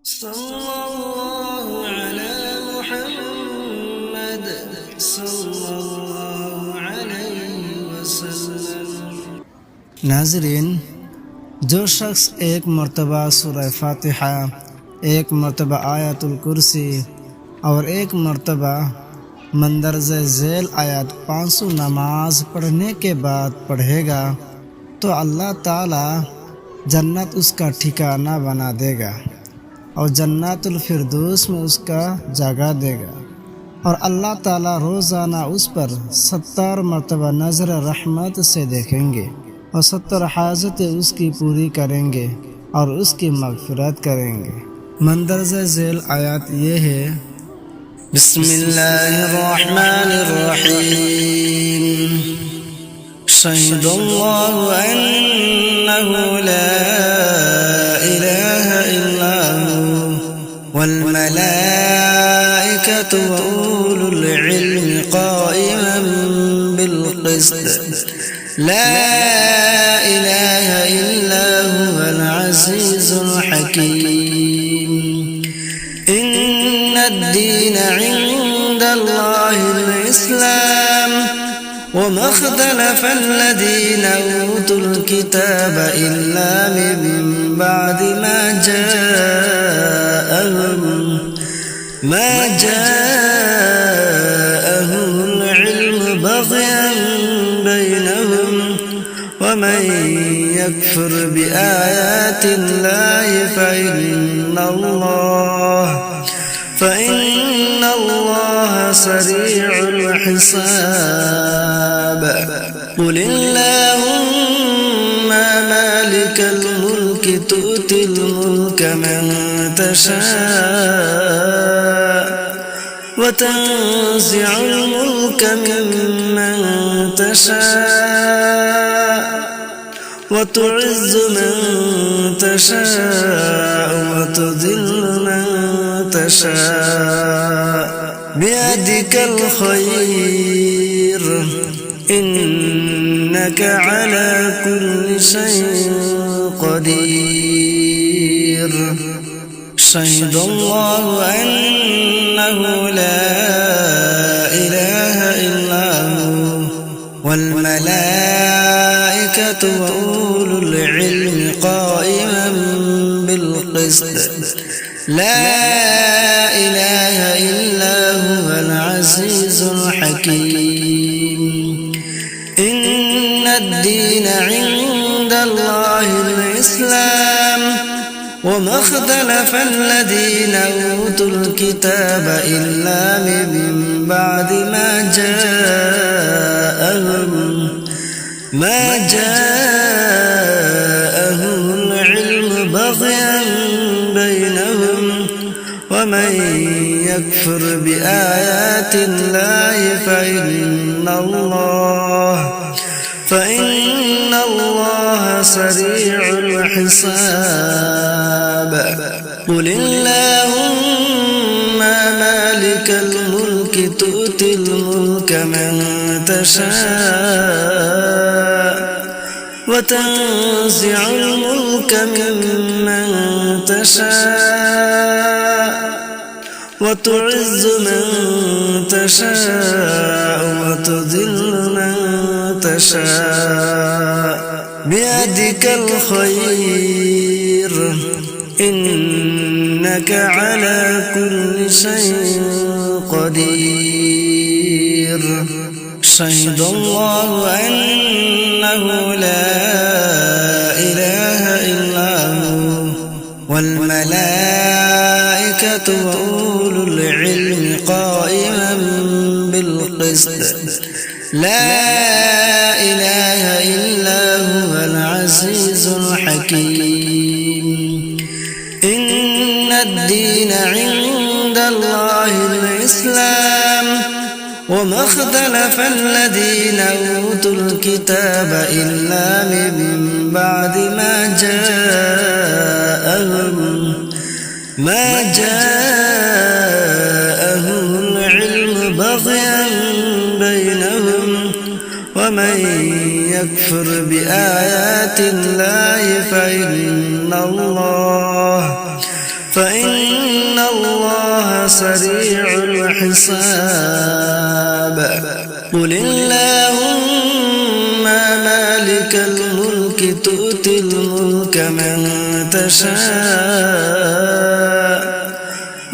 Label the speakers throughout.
Speaker 1: صلى الله على محمد صلى الله عليه वसल्लम। नाज़रीन, जो शख्स एक मरतबा सूरह फातिहा, एक मरतबा आयतुल कुर्सी और एक मरतबा मंदरज़े झेल आयत 500 नमाज पढ़ने के बाद पढ़ेगा तो अल्लाह ताला जन्नत उसका ठिकाना बना देगा और जन्नतुल फिरदौस में उसका जगह देगा। और अल्लाह ताला रोज़ाना उस पर 70 मरतबा नज़र रहमत से देखेंगे और 70 हाजतें उसकी पूरी करेंगे और उसकी मग़फ़िरत करेंगे। मंदरज़े झेल आयत ये है, बिस्मिल्लाहिर्रहमानिर्रहीम। शहीदुल्लाहु अन्नहु ला इलाहा इल्ला हु वल मलाइकतु व उलुल इल्मि क़ाइमन बिल क़िस्त ला इलाहा इल्ला हुवल अज़ीज़ुल हकीम। इन्नद-दीन इंदल्लाहिल इस्लाम वमा इख्तलफ़ الذين أوتوا الكتاب إلا من بعد ما جاءهم العلم بغيا بينهم ومن يكفر بآيات الله فإن الله سريع الحساب. قل اللهم مالك الملك تؤتي الملك من تشاء وتنزع الملك ممن تشاء وتعز من تشاء وتذل من تشاء بيدك الخير إنك على كل شيء قدير. شهد الله أنه لا إله إلا هو والملائكة وأولو العلم قائما بالقسط لا إله إلا هو العزيز الحكيم. إن الدين عند الله الإسلام وما اختلف الذين أوتوا الكتاب إلا من بعد ما جاءهم العلم بغيا بينهم ومن يكفر بآيات الله فإن الله سريع الحساب. قل اللهم مالك الملك تؤتي الملك من تشاء وتنزع الملك ممن تشاء وتعز من تشاء وتذل من تشاء بيدك الخير إنك على كل شيء قدير. شهد الله أنه لا إله إلا هو والملائكة وأولو العلم قائما بالقسط لا إله إلا هو العزيز الحكيم. إن الدين عند الله الإسلام وما اختلف الذين أوتوا الكتاب إلا من بعد ما جاءهم العلم بغيا بينهم ومن يكفر بآيات الله فإن الله سريع الحساب. قل اللهم مالك الملك تؤتي الملك من تشاء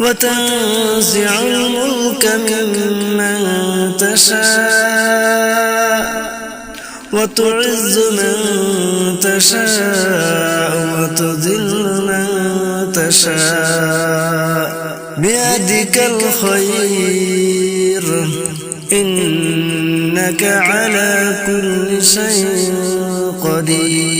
Speaker 1: وتنزع الملك ممن تشاء وتعز من تشاء وتذل من تشاء بيدك الخير إنك على كل شيء قدير.